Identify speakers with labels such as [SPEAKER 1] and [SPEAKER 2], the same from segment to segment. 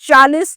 [SPEAKER 1] 40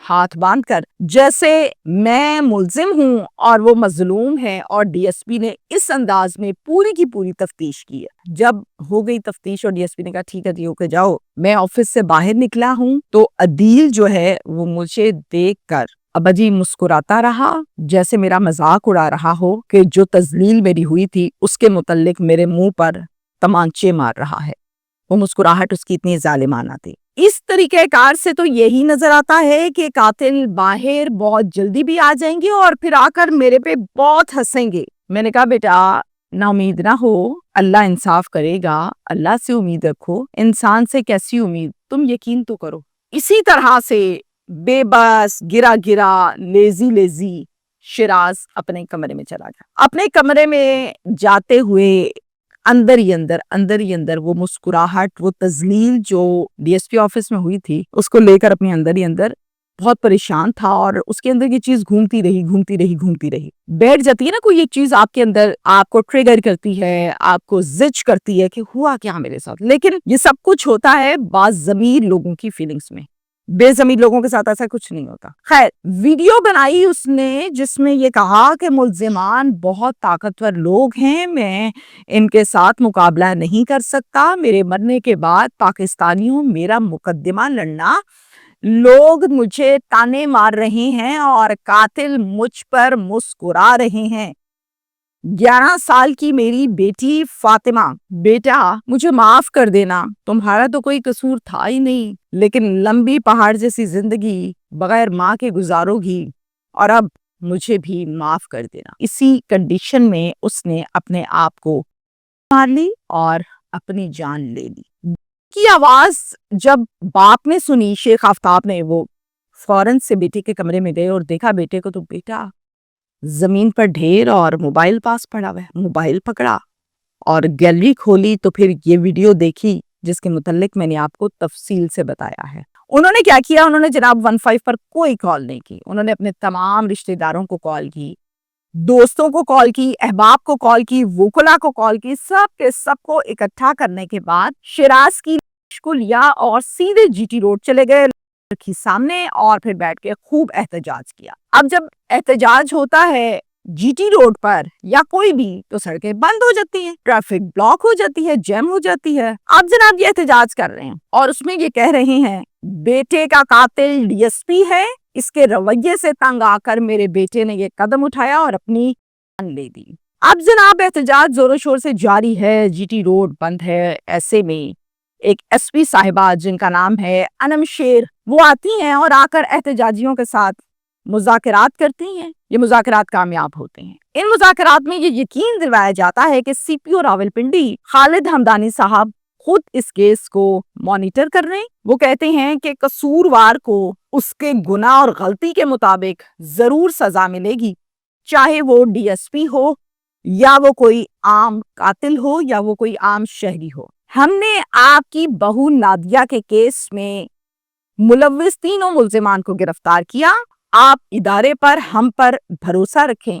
[SPEAKER 1] ہاتھ باندھ کر جیسے میں ملزم ہوں اور وہ مظلوم ہے، اور ڈی ایس پی نے اس انداز میں پوری کی پوری تفتیش کی ہے۔ جب ہو گئی تفتیش اور ڈی ایس پی نے کہا ٹھیک ہے جی اوکے جاؤ، میں آفس سے باہر نکلا ہوں تو عدیل جو ہے وہ مجھے دیکھ کر ابا جی مسکراتا رہا، جیسے میرا مذاق اڑا رہا ہو کہ جو تذلیل میری ہوئی تھی اس کے متعلق میرے منہ پر تمانچے مار رہا ہے۔ وہ مسکراہٹ اس کی اتنی ظالمانہ تھی۔ اس طریقہ کار سے تو یہی نظر آتا ہے کہ قاتل باہر بہت جلدی بھی آ جائیں گے اور پھر آ کر میرے پہ بہت ہنسیں گے۔ میں نے کہا بیٹا نا امید نہ ہو، اللہ انصاف کرے گا، اللہ سے امید رکھو، انسان سے کیسی امید، تم یقین تو کرو۔ اسی طرح سے بے بس گرا گرا لیزی شیراز اپنے کمرے میں چلا گیا۔ اپنے کمرے میں جاتے ہوئے اندر ہی اندر وہ مسکراہٹ، وہ تذلیل جو ڈی ایس پی آفس میں ہوئی تھی اس کو لے کر اپنے اندر ہی اندر بہت پریشان تھا، اور اس کے اندر یہ چیز گھومتی رہی بیٹھ جاتی ہے نا، کوئی ایک چیز آپ کے اندر آپ کو ٹریگر کرتی ہے، آپ کو زج کرتی ہے کہ ہوا کیا میرے ساتھ۔ لیکن یہ سب کچھ ہوتا ہے باز ضمیر لوگوں کی فیلنگز میں، بے ضمیر لوگوں کے ساتھ ایسا کچھ نہیں ہوتا۔ خیر، ویڈیو بنائی اس نے جس میں یہ کہا کہ ملزمان بہت طاقتور لوگ ہیں، میں ان کے ساتھ مقابلہ نہیں کر سکتا، میرے مرنے کے بعد پاکستانیوں میرا مقدمہ لڑنا، لوگ مجھے تانے مار رہے ہیں اور قاتل مجھ پر مسکرا رہے ہیں۔ 11 سال کی میری بیٹی فاطمہ، بیٹا مجھے معاف کر دینا، تمہارا تو کوئی قصور تھا ہی نہیں، لیکن لمبی پہاڑ جیسی زندگی بغیر ماں کے گزارو گی، اور اب مجھے بھی معاف کر دینا۔ اسی کنڈیشن میں اس نے اپنے آپ کو مار لی اور اپنی جان لے لی۔ کی آواز جب باپ نے سنی، شیخ آفتاب نے، وہ فوراً سے بیٹے کے کمرے میں گئے اور دیکھا بیٹے کو، تو بیٹا زمین پر ڈھیر اور موبائل پاس پڑا ہوا ہے۔ موبائل پکڑا اور گیلری کھولی تو پھر یہ ویڈیو دیکھی جس کے متعلق میں نے آپ کو تفصیل سے بتایا ہے۔ انہوں نے کیا کیا، انہوں نے جناب 15 پر کوئی کال نہیں کی، انہوں نے اپنے تمام رشتہ داروں کو کال کی، دوستوں کو کال کی، احباب کو کال کی، وکلا کو کال کی، سب کے سب کو اکٹھا کرنے کے بعد شیراز کی لاش کو لیا اور سیدھے جی ٹی روڈ چلے گئے رکھی سامنے، اور پھر بیٹھ کے خوب احتجاج کیا۔ اب جب احتجاج ہوتا ہے جی ٹی روڈ پر یا کوئی بھی، تو سڑکیں بند ہو جاتی ہیں، ٹریفک بلاک ہو جاتی ہے، جیم ہو جاتی ہے۔ اب جناب یہ احتجاج کر رہے ہیں اور اس میں یہ کہہ رہے ہیں بیٹے کا قاتل ڈی ایس پی ہے، اس کے رویے سے تنگ آ کر میرے بیٹے نے یہ قدم اٹھایا اور اپنی جان لے دی۔ اب جناب احتجاج زور و شور سے جاری ہے، جی ٹی روڈ بند ہے۔ ایسے میں ایک ایس پی صاحبہ جن کا نام ہے انم شیر، وہ آتی ہیں اور آ کر احتجاجیوں کے ساتھ مذاکرات کرتی ہیں۔ یہ مذاکرات کامیاب ہوتے ہیں۔ ان مذاکرات میں یہ یقین دلوایا جاتا ہے کہ سی پی او راولپنڈی خالد ہمدانی صاحب خود اس کیس کو مانیٹر کر رہے ہیں۔ وہ کہتے ہیں کہ قصوروار کو اس کے گناہ اور غلطی کے مطابق ضرور سزا ملے گی، چاہے وہ ڈی ایس پی ہو یا وہ کوئی عام قاتل ہو یا وہ کوئی عام شہری ہو۔ ہم نے آپ کی بہو نادیہ کے کیس میں ملوث تینوں ملزمان کو گرفتار کیا، آپ ادارے پر ہم پر بھروسہ رکھیں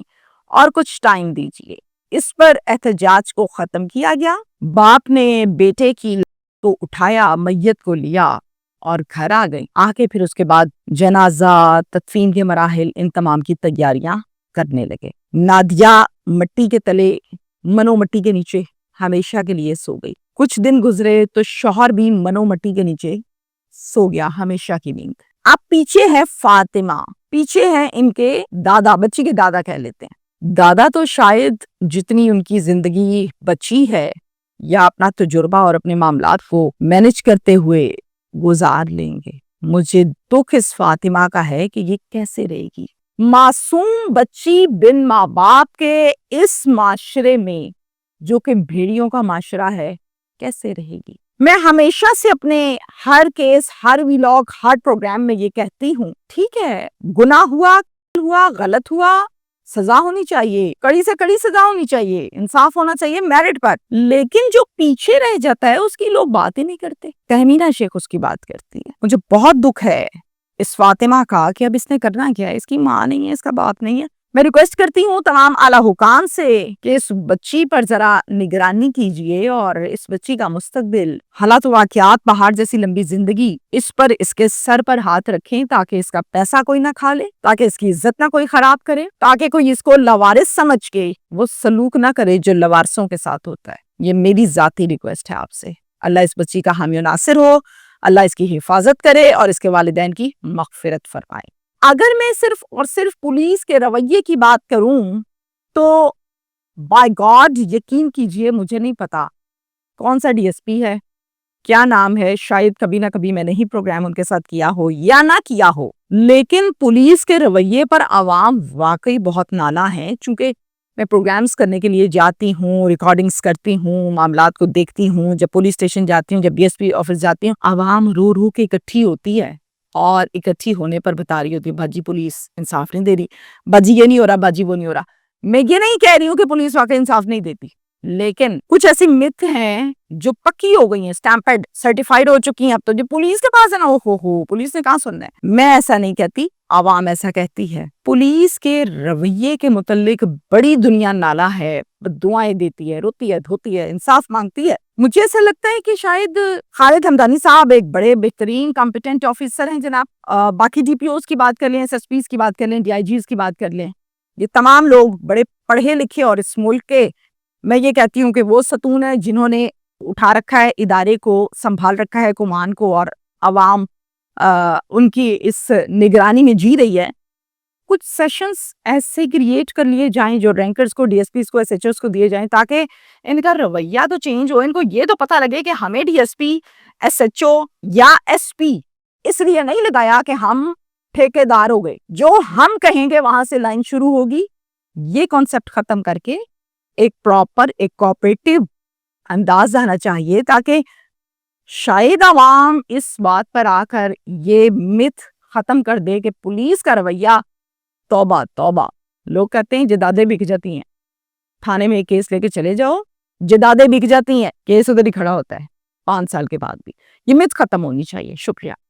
[SPEAKER 1] اور کچھ ٹائم دیجیے۔ اس پر احتجاج کو ختم کیا گیا۔ باپ نے بیٹے کی کو اٹھایا، میت کو لیا اور گھر آ گئے۔ آ کے پھر اس کے بعد جنازہ، تدفین کے مراحل، ان تمام کی تیاریاں کرنے لگے۔ نادیہ مٹی کے تلے، منو مٹی کے نیچے ہمیشہ کے لیے سو گئی۔ کچھ دن گزرے تو شوہر بھی منو مٹی کے نیچے سو گیا، ہمیشہ کی نیند۔ اب پیچھے ہے فاطمہ، پیچھے ہے ان کے دادا، بچی کے دادا کہہ لیتے ہیں۔ دادا تو شاید جتنی ان کی زندگی بچی ہے یا اپنا تجربہ اور اپنے معاملات کو مینج کرتے ہوئے گزار لیں گے۔ مجھے دکھ اس فاطمہ کا ہے کہ یہ کیسے رہے گی، معصوم بچی بن ماں باپ کے اس معاشرے میں جو کہ بھیڑیوں کا معاشرہ ہے، کیسے رہے گی۔ میں ہمیشہ سے اپنے ہر کیس، ہر ویلاگ، ہر پروگرام میں یہ کہتی ہوں، ٹھیک ہے گناہ ہوا، غلط ہوا، سزا ہونی چاہیے، کڑی سے کڑی سزا ہونی چاہیے، انصاف ہونا چاہیے میرٹ پر، لیکن جو پیچھے رہ جاتا ہے اس کی لوگ بات ہی نہیں کرتے۔ تہمینہ شیخ اس کی بات کرتی ہے۔ مجھے بہت دکھ ہے اس فاطمہ کا کہ اب اس نے کرنا کیا ہے، اس کی ماں نہیں ہے، اس کا باپ نہیں ہے، میں ریکویسٹ کرتی ہوں تمام اعلیٰ حکام سے کہ اس بچی پر ذرا نگرانی کیجیے اور اس بچی کا مستقبل، حالات و واقعات، پہاڑ جیسی لمبی زندگی، اس پر، اس کے سر پر ہاتھ رکھیں تاکہ اس کا پیسہ کوئی نہ کھا لے، تاکہ اس کی عزت نہ کوئی خراب کرے، تاکہ کوئی اس کو لاوارث سمجھ کے وہ سلوک نہ کرے جو لاوارثوں کے ساتھ ہوتا ہے۔ یہ میری ذاتی ریکویسٹ ہے آپ سے۔ اللہ اس بچی کا حامی و ناصر ہو، اللہ اس کی حفاظت کرے اور اس کے والدین کی مغفرت فرمائے۔ اگر میں صرف اور صرف پولیس کے رویے کی بات کروں تو بائی گاڈ یقین کیجئے مجھے نہیں پتا کون سا ڈی ایس پی ہے، کیا نام ہے، شاید کبھی نہ کبھی میں نے ہی پروگرام ان کے ساتھ کیا ہو یا نہ کیا ہو، لیکن پولیس کے رویے پر عوام واقعی بہت نالاں ہیں۔ چونکہ میں پروگرامز کرنے کے لیے جاتی ہوں، ریکارڈنگز کرتی ہوں، معاملات کو دیکھتی ہوں، جب پولیس اسٹیشن جاتی ہوں، جب ڈی ایس پی آفس جاتی ہوں، عوام رو رو کے اکٹھی ہوتی ہے اور اکٹھی ہونے پر بتا رہی ہوتی ہے باجی پولیس انصاف نہیں دے رہی، باجی یہ نہیں ہو رہا، باجی وہ نہیں ہو رہا۔ میں یہ نہیں کہہ رہی ہوں کہ پولیس واقعی انصاف نہیں دیتی، لیکن کچھ ایسی مت ہیں جو پکی ہو گئی ہیں، اسٹیمپڈ، سرٹیفائڈ ہو چکی ہیں اب تو، جو پولیس کے پاس ہے نا، ہو پولیس نے کہاں سننا ہے۔ میں ایسا نہیں کہتی، عوام ایسا کہتی ہے۔ پولیس کے رویے کے متعلق بڑی دنیا نالا ہے، دعائیں دیتی ہے، روتی ہے، دھوتی ہے، انصاف مانگتی ہے۔ مجھے ایسا لگتا ہے کہ شاید خالد ہمدانی صاحب ایک بڑے بہترین کمپیٹنٹ آفیسر ہیں جناب۔ باقی ڈی پی اوز کی بات کر لیں، ایس ایس پیز کی بات کر لیں، ڈی آئی جیز کی بات کر لیں، یہ تمام لوگ بڑے پڑھے لکھے اور اس ملک کے، میں یہ کہتی ہوں کہ وہ ستون ہیں جنہوں نے اٹھا رکھا ہے ادارے کو، سنبھال رکھا ہے کمان کو، اور عوام ان کی اس نگرانی میں جی رہی ہے۔ کچھ سیشنز ایسے کریٹ کر لیے جائیں جو رینکرز کو، ڈی ایس پیز کو، ایس ایچ اوز کو دیے جائیں، تاکہ ان کا رویہ تو چینج ہو، ان کو یہ تو پتہ لگے کہ ہمیں D S P, S H O یا ایس پی اس لیے نہیں لگایا کہ ہم ٹھیکے دار ہو گئے، جو ہم کہیں گے وہاں سے لائن شروع ہوگی۔ یہ کانسیپٹ ختم کر کے ایک پراپر، ایک کوآپریٹو انداز آنا چاہیے، تاکہ شاید عوام اس بات پر آ کر یہ مت ختم کر دے کہ پولیس کا رویہ، توبہ توبہ، لوگ کہتے ہیں جدادیں بک جاتی ہیں، تھانے میں ایک کیس لے کے چلے جاؤ، جدادیں بک جاتی ہیں، کیس ادھر ہی کھڑا ہوتا ہے 5 سال کے بعد بھی۔ یہ مت ختم ہونی چاہیے۔ شکریہ۔